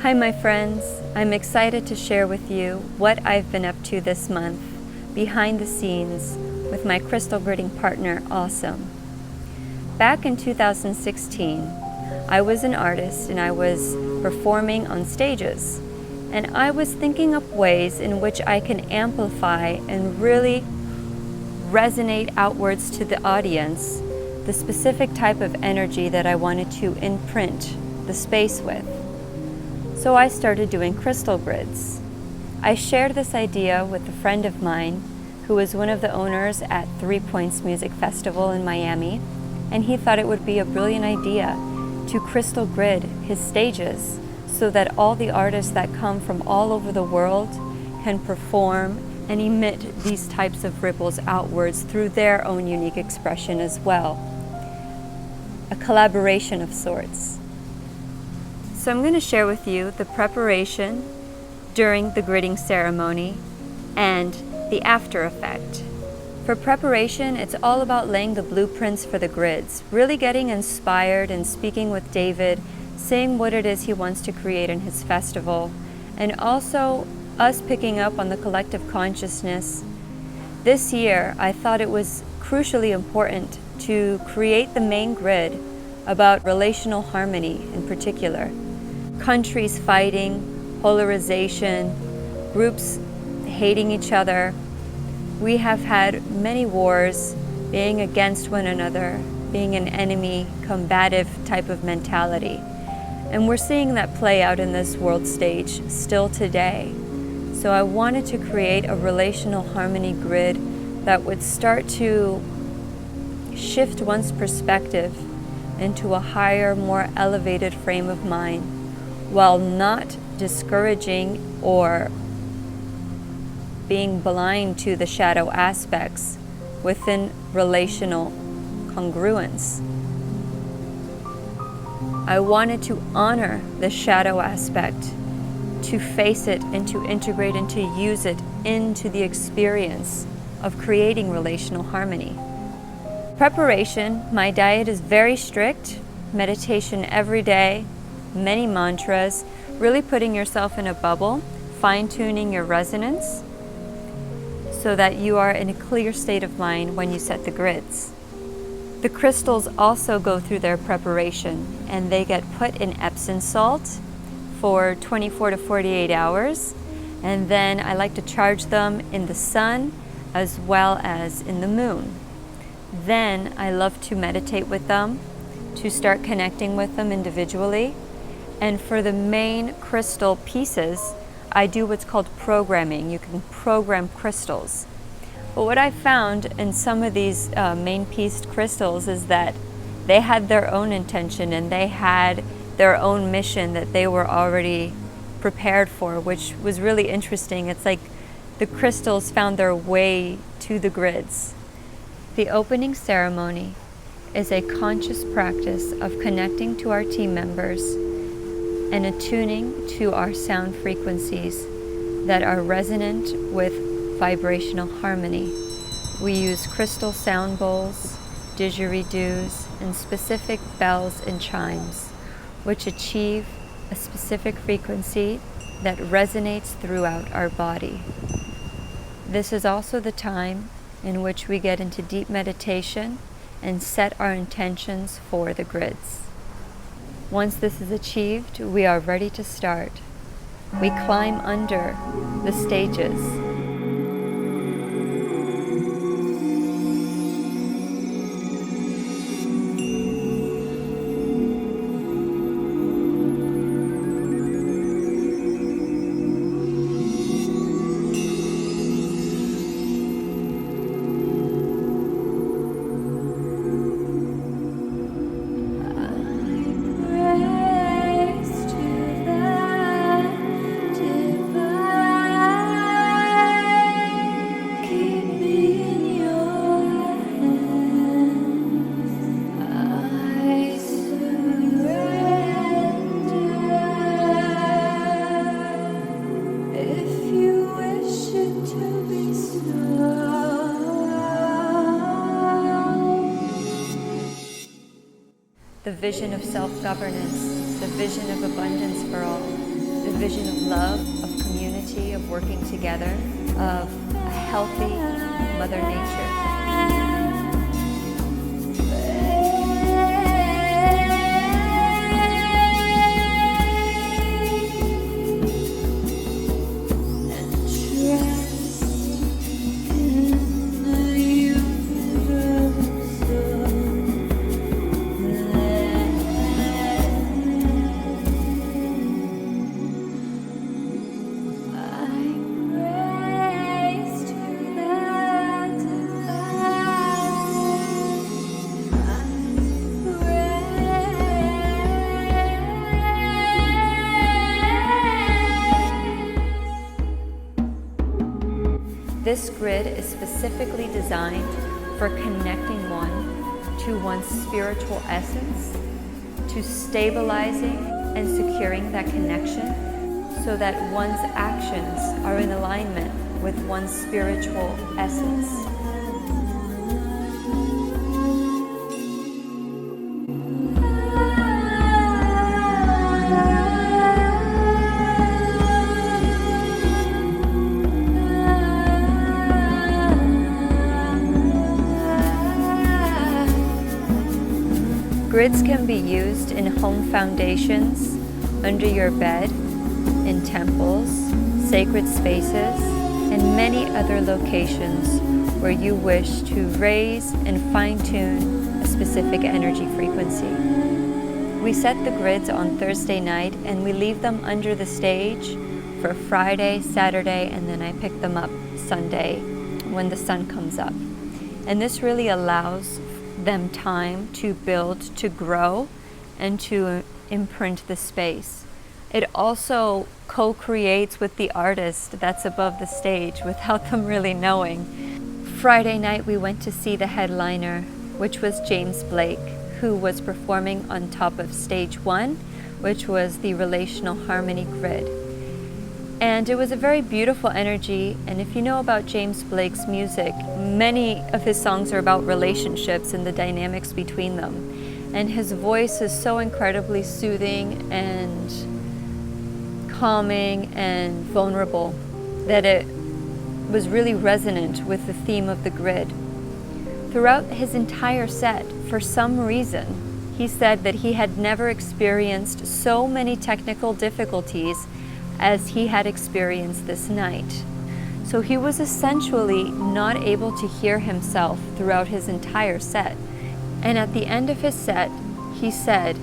Hi my friends, I'm excited to share with you what I've been up to this month behind the scenes with my crystal gridding partner, Awesome. Back in 2016, I was an artist and I was performing on stages, and I was thinking up ways in which I can amplify and really resonate outwards to the audience the specific type of energy that I wanted to imprint the space with. So I started doing crystal grids. I shared this idea with a friend of mine who was one of the owners at 3 Points Music Festival in Miami, and he thought it would be a brilliant idea to crystal grid his stages so that all the artists that come from all over the world can perform and emit these types of ripples outwards through their own unique expression as well. A collaboration of sorts. So I'm going to share with you the preparation during the gridding ceremony and the after effect. For preparation, it's all about laying the blueprints for the grids, really getting inspired and speaking with David, saying what it is he wants to create in his festival, and also us picking up on the collective consciousness. This year, I thought it was crucially important to create the main grid about relational harmony in particular. Countries fighting, polarization, groups hating each other. We have had many wars, being against one another, being an enemy, combative type of mentality. And we're seeing that play out in this world stage still today. So I wanted to create a relational harmony grid that would start to shift one's perspective into a higher, more elevated frame of mind, while not discouraging or being blind to the shadow aspects within relational congruence. I wanted to honor the shadow aspect, to face it and to integrate and to use it into the experience of creating relational harmony. Preparation, my diet is very strict, meditation every day, many mantras, really putting yourself in a bubble, fine-tuning your resonance so that you are in a clear state of mind when you set the grids. The crystals also go through their preparation and they get put in Epsom salt for 24 to 48 hours, and then I like to charge them in the sun as well as in the moon. Then I love to meditate with them, to start connecting with them individually. And for the main crystal pieces, I do what's called programming. You can program crystals. But what I found in some of these main pieced crystals is that they had their own intention and they had their own mission that they were already prepared for, which was really interesting. It's like the crystals found their way to the grids. The opening ceremony is a conscious practice of connecting to our team members and attuning to our sound frequencies that are resonant with vibrational harmony. We use crystal sound bowls, didgeridoos, and specific bells and chimes, which achieve a specific frequency that resonates throughout our body. This is also the time in which we get into deep meditation and set our intentions for the grids. Once this is achieved, we are ready to start. We climb under the stages. The vision of self-governance, the vision of abundance for all. the vision of love, of community, of working together, of a healthy Mother Nature. This grid is specifically designed for connecting one to one's spiritual essence, to stabilizing and securing that connection so that one's actions are in alignment with one's spiritual essence. Grids can be used in home foundations, under your bed, in temples, sacred spaces, and many other locations where you wish to raise and fine-tune a specific energy frequency. We set the grids on Thursday night and we leave them under the stage for Friday, Saturday, and then I pick them up Sunday when the sun comes up. And this really allows them time to build, to grow, and to imprint the space. It also co-creates with the artist that's above the stage without them really knowing. Friday night we went to see the headliner, which was James Blake, who was performing on top of stage 1, which was the Relational Harmony Grid. And it was a very beautiful energy, and if you know about James Blake's music, many of his songs are about relationships and the dynamics between them. And his voice is so incredibly soothing and calming and vulnerable that it was really resonant with the theme of the grid. Throughout his entire set, for some reason, he said that he had never experienced so many technical difficulties as he had experienced this night. So he was essentially not able to hear himself throughout his entire set. And at the end of his set, he said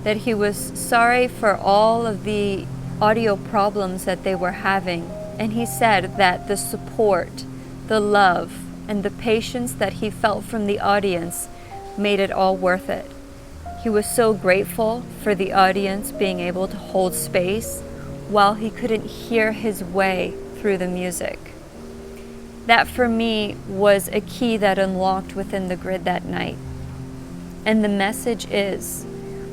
that he was sorry for all of the audio problems that they were having. And he said that the support, the love, and the patience that he felt from the audience made it all worth it. He was so grateful for the audience being able to hold space while he couldn't hear his way through the music. That for me was a key that unlocked within the grid that night. And the message is,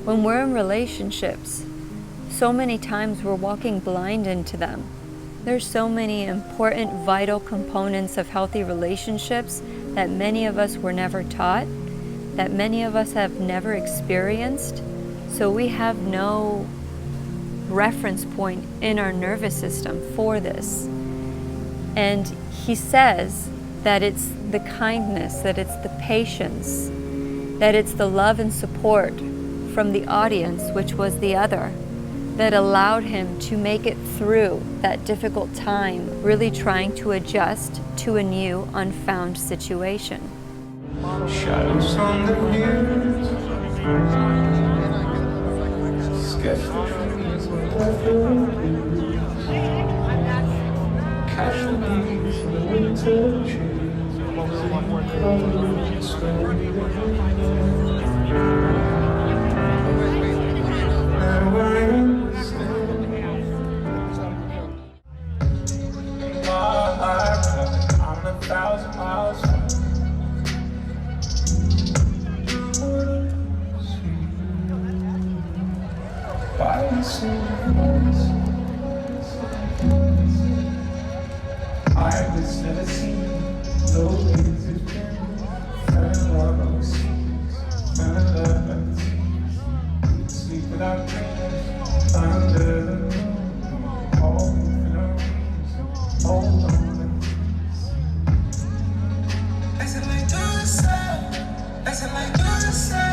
when we're in relationships, so many times we're walking blind into them. There's so many important, vital components of healthy relationships that many of us were never taught, that many of us have never experienced, so we have no reference point in our nervous system for this. And he says that it's the kindness, that it's the patience, that it's the love and support from the audience, which was the other, that allowed him to make it through that difficult time, really trying to adjust to a new, unfound situation. Shadows on the hills, sketch the trees with daffodils, catch the leaves in the winter trees, covered slowly. Now I understand. I'm 1,000 miles from I was never seen, no ways of pen, found love on the seas, found love on the seas, sleep without dreams, under the moon. dancing like you're the same.